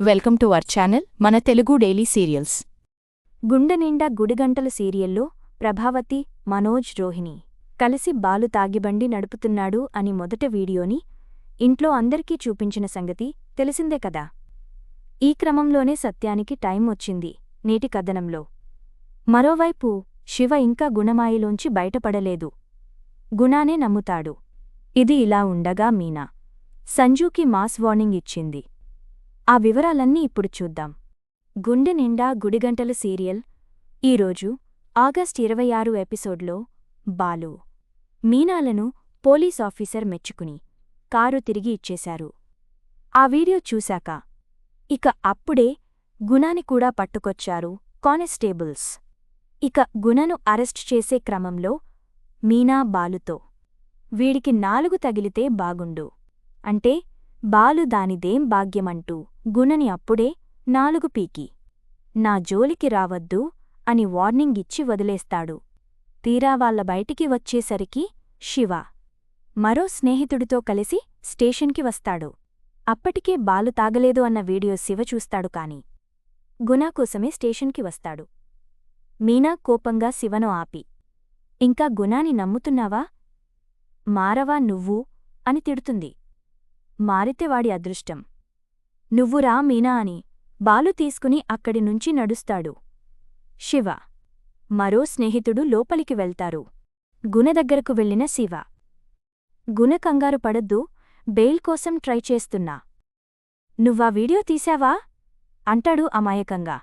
Welcome to our channel మన Telugu daily serials. గుండె నిండా గుడిగంటల సీరియల్లో ప్రభావతి, మనోజ్, రోహిణి కలిసి బాలు తాగిబండి నడుపుతున్నాడు అని మొదట వీడియోని ఇంట్లో అందరికీ చూపించిన సంగతి తెలిసిందే కదా. ఈ క్రమంలోనే సత్యానికి టైం వచ్చింది నేటి కథనంలో. మరోవైపు శివ ఇంకా గుణమాయలోంచి బయటపడలేదు. గుణానే నమ్ముతాడు. ఇది ఇలా ఉండగా మీనా సంజూకి మాస్ వార్నింగ్ ఇచ్చింది. ఆ వివరాలన్నీ ఇప్పుడు చూద్దాం. గుండె నిండా గుడిగంటల సీరియల్ ఈరోజు ఆగస్ట్ 26 ఎపిసోడ్లో బాలు, మీనాలను పోలీస్ ఆఫీసర్ మెచ్చుకుని కారు తిరిగి ఇచ్చేశారు. ఆ వీడియో చూశాక ఇక అప్పుడే గుణాని కూడా పట్టుకొచ్చారు కానిస్టేబుల్స్. ఇక గుణను అరెస్ట్ చేసే క్రమంలో మీనా బాలుతో, వీడికి 4 తగిలితే బాగుండు అంటే బాలు దానిదేం భాగ్యమంటూ గుణని అప్పుడే 4 పీకి, నా జోలికి రావద్దు అని వార్నింగ్ ఇచ్చి వదిలేస్తాడు. తీరా వాళ్ళ బయటికి వచ్చేసరికి శివ మరో స్నేహితుడితో కలిసి స్టేషన్కి వస్తాడు. అప్పటికే బాలు తాగలేదు అన్న వీడియో శివ చూస్తాడు. కాని గుణ కోసమే స్టేషన్కి వస్తాడు. మీనా కోపంగా శివను ఆపి, ఇంకా గుణాని నమ్ముతున్నావా? మారవా నువ్వు అని తిడుతుంది. మారితే వాడి అదృష్టం. నువ్వు రా మీనా అని బాలు తీసుకుని అక్కడి నుంచి నడుస్తాడు. శివ మరో స్నేహితుడు లోపలికి వెళ్తారు. గుణ దగ్గరకు వెళ్ళిన శివ, గుణ కంగారు పడద్దు, బెయిల్ కోసం ట్రై చేస్తున్నా. నువ్వా వీడియో తీశావా అంటాడు అమాయకంగా.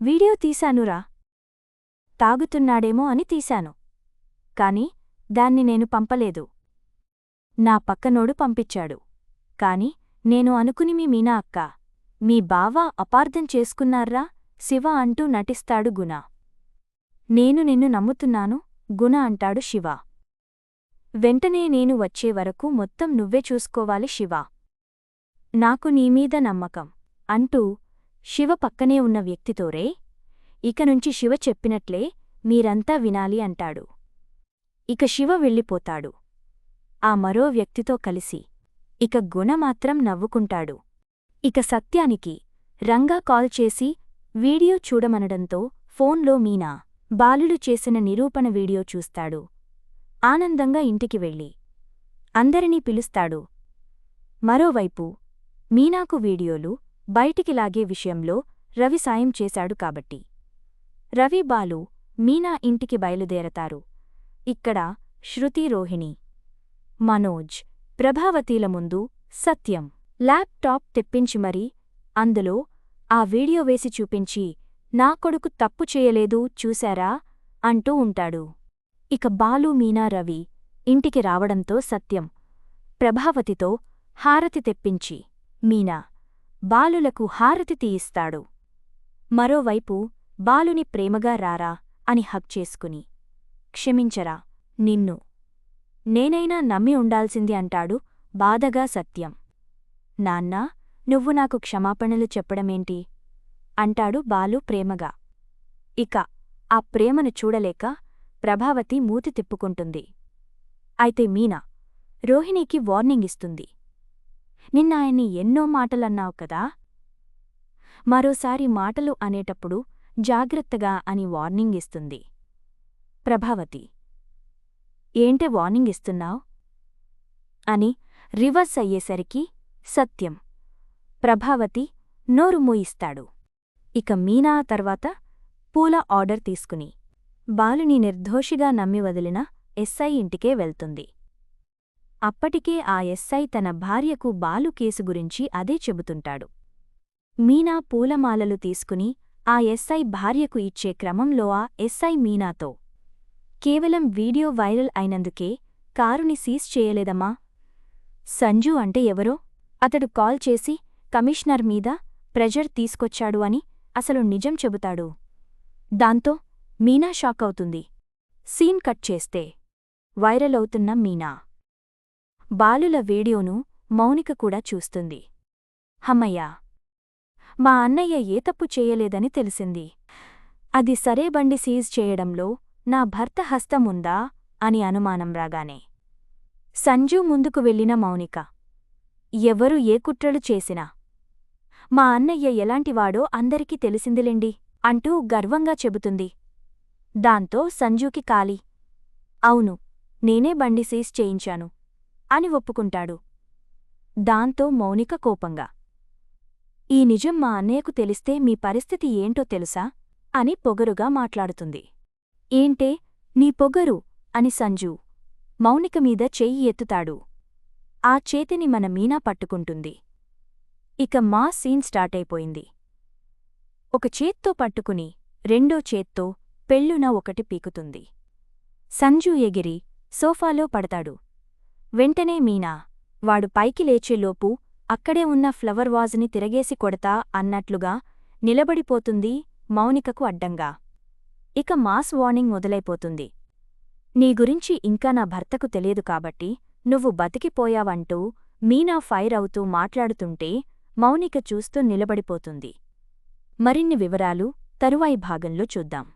వీడియో తీశానురా. తాగుతున్నాడేమో అని తీశాను. కాని దాన్ని నేను పంపలేదు. నా పక్కనోడు పంపించాడు. కాని నేను అనుకుని మీ మీనా అక్క, మీ బావ అపార్థం చేసుకున్నారా శివ అంటూ నటిస్తాడు గుణ. నేను నిన్ను నమ్ముతున్నాను గుణ అంటాడు శివ. వెంటనే నేను వచ్చే వరకు మొత్తం నువ్వే చూసుకోవాలి శివ. నాకు నీమీద నమ్మకం అంటూ శివ పక్కనే ఉన్న వ్యక్తితోరే, ఇకనుంచి శివ చెప్పినట్లే మీరంతా వినాలి అంటాడు. ఇక శివ వెళ్ళిపోతాడు. ఆ మరో వ్యక్తితో కలిసి ఇక గుణ మాత్రం నవ్వుకుంటాడు. ఇక సత్యానికి రంగా కాల్ చేసి వీడియో చూడమనడంతో ఫోన్లో మీనా బాలుడు చేసిన నిరూపణ వీడియో చూస్తాడు. ఆనందంగా ఇంటికి వెళ్ళి అందరినీ పిలుస్తాడు. మరోవైపు మీనాకు వీడియోలు బయటికి లాగే విషయంలో రవి సాయం చేశాడు కాబట్టి రవి, బాలు, మీనా ఇంటికి బయలుదేరతారు. ఇక్కడ శృతి, రోహిణి, మనోజ్, ప్రభావతీల ముందు సత్యం ల్యాప్టాప్ తెప్పించి మరీ అందులో ఆ వీడియో వేసి చూపించి, నా కొడుకు తప్పు చేయలేదు చూశారా అంటూ ఉంటాడు. ఇక బాలు, మీనా, రవి ఇంటికి రావడంతో సత్యం ప్రభావతితో హారతి తెప్పించి మీనా, బాలులకు హారతి తీయిస్తాడు. మరోవైపు బాలుని ప్రేమగా రారా అని హగ్ చేసుకుని, క్షమించరా, నిన్ను నేనైనా నమ్మి ఉండాల్సింది అంటాడు బాధగా సత్యం. నాన్నా, నువ్వు నాకు క్షమాపణలు చెప్పడమేంటి అంటాడు బాలు ప్రేమగా. ఇక ఆ ప్రేమను చూడలేక ప్రభావతి మూతి తిప్పుకుంటుంది. అయితే మీనా రోహిణికి వార్నింగ్ ఇస్తుంది. నిన్న ఆయన్ని ఎన్నో మాటలన్నావు కదా, మరోసారి మాటలు అనేటప్పుడు జాగ్రత్తగా అని వార్నింగ్ ఇస్తుంది. ప్రభావతి, ఏంటే వార్నింగ్ ఇస్తున్నావ్ అని రివర్స్ అయ్యేసరికి సత్యం ప్రభావతి నోరు మూయిస్తాడు. ఇక మీనా తర్వాత పూల ఆర్డర్ తీసుకుని బాలుని నిర్దోషిగా నమ్మి వదిలిన ఎస్ఐ ఇంటికే వెళ్తుంది. అప్పటికే ఆ ఎస్ఐ తన భార్యకు బాలు కేసు గురించి అదే చెబుతుంటాడు. మీనా పూలమాలలు తీసుకుని ఆ ఎస్ఐ భార్యకు ఇచ్చే క్రమంలో ఆ ఎస్ఐ మీనాతో, కేవలం వీడియో వైరల్ అయినందుకే కారుని సీజ్ చేయలేదమ్మా. సంజు అంటే ఎవరో, అతడు కాల్ చేసి కమిషనర్ మీద ప్రెజర్ తీసుకొచ్చాడు అని అసలు నిజం చెబుతాడు. దాంతో మీనా షాక్ అవుతుంది. సీన్ కట్ చేస్తే వైరల్ అవుతున్న మీనా బాలుల వీడియోను మౌనిక కూడా చూస్తుంది. హమ్మయ్యా, మా అన్నయ్య ఏ తప్పు చేయలేదని తెలిసింది. అది సరే, బండి సీజ్ చేయడంలో నా భర్త హస్తముందా అని అనుమానం రాగానే సంజు ముందుకు వెళ్ళిన మౌనిక, ఎవరు ఏ కుట్రలు చేసినా మా అన్నయ్య ఎలాంటివాడో అందరికీ తెలిసిందిలెండి అంటూ గర్వంగా చెబుతుంది. దాంతో సంజుకి కాలి అవును, నేనే బండి సీజ్ చేయించాను అని ఒప్పుకుంటాడు. దాంతో మౌనిక కోపంగా ఈ నిజం మా అన్నయ్యకు తెలిస్తే మీ పరిస్థితి ఏంటో తెలుసా అని పొగరుగా మాట్లాడుతుంది. ఏంటే నీ పొగరు అని సంజు మౌనిక మీద చెయ్యి ఎత్తుతాడు. ఆ చేతిని మన మీనా పట్టుకుంటుంది. ఇక మా సీన్ స్టార్టైపోయింది. ఒక చేత్తో పట్టుకుని రెండో చేత్తో పెళ్ళున ఒకటి పీకుతుంది. సంజు ఎగిరి సోఫాలో పడతాడు. వెంటనే మీనా వాడు పైకి లేచేలోపు అక్కడే ఉన్న ఫ్లవర్ వాజ్ని తిరగేసి కొడతా అన్నట్లుగా నిలబడిపోతుంది మౌనికకు అడ్డంగా. ఇక మాస్ వార్నింగ్ మొదలైపోతుంది. నీ గురించి ఇంకా నా భర్తకు తెలియదు కాబట్టి నువ్వు బతికిపోయావంటూ మీనా ఫైర్ అవుతూ మాట్లాడుతుంటే మౌనిక చూస్తూ నిలబడిపోతుంది. మరిన్ని వివరాలు తరువాయి భాగంలో చూద్దాం.